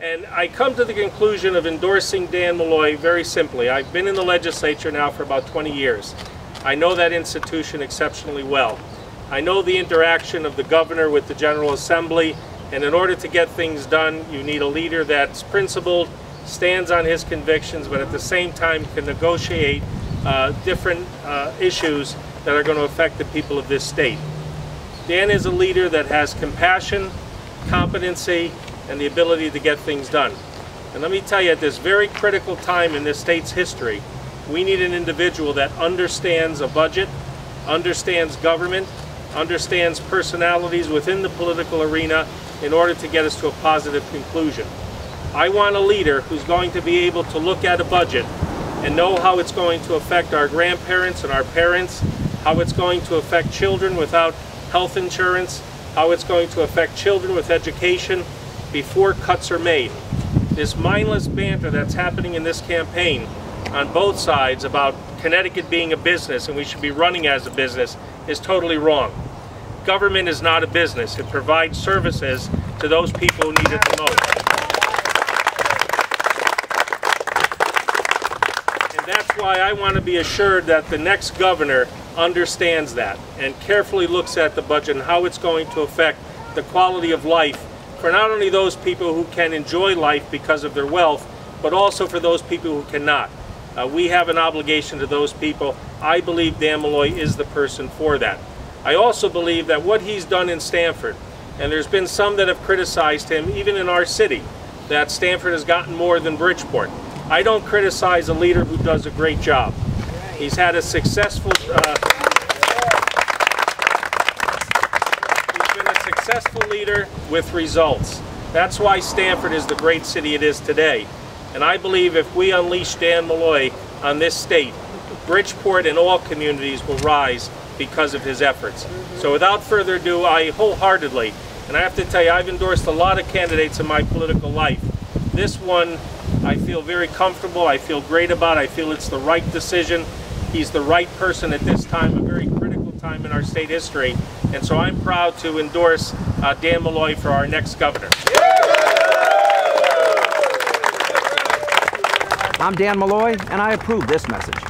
And I come to the conclusion of endorsing Dan Malloy very simply. I've been in the legislature now for about 20 years. I know that institution exceptionally well. I know the interaction of the governor with the General Assembly, and in order to get things done, you need a leader that's principled, stands on his convictions, but at the same time can negotiate different issues that are going to affect the people of this state. Dan is a leader that has compassion, competency, and the ability to get things done. And let me tell you, at this very critical time in this state's history, we need an individual that understands a budget, understands government, understands personalities within the political arena in order to get us to a positive conclusion. I want a leader who's going to be able to look at a budget and know how it's going to affect our grandparents and our parents, how it's going to affect children without health insurance, how it's going to affect children with education before cuts are made. This mindless banter that's happening in this campaign on both sides about Connecticut being a business and we should be running as a business is totally wrong. Government is not a business. It provides services to those people who need it the most. And that's why I want to be assured that the next governor understands that and carefully looks at the budget and how it's going to affect the quality of life for not only those people who can enjoy life because of their wealth, but also for those people who cannot. We have an obligation to those people. I believe Dan Malloy is the person for that. I also believe that what he's done in Stamford, and there's been some that have criticized him, even in our city, that Stamford has gotten more than Bridgeport. I don't criticize a leader who does a great job. He's had a successful, successful leader with results. That's why Stamford is the great city it is today. And I believe if we unleash Dan Malloy on this state, Bridgeport and all communities will rise because of his efforts. So without further ado, I wholeheartedly, and I have to tell you, I've endorsed a lot of candidates in my political life. This one I feel very comfortable, I feel great about, I feel it's the right decision. He's the right person at this time, a very critical time in our state history. And so I'm proud to endorse Dan Malloy for our next governor. I'm Dan Malloy, and I approve this message.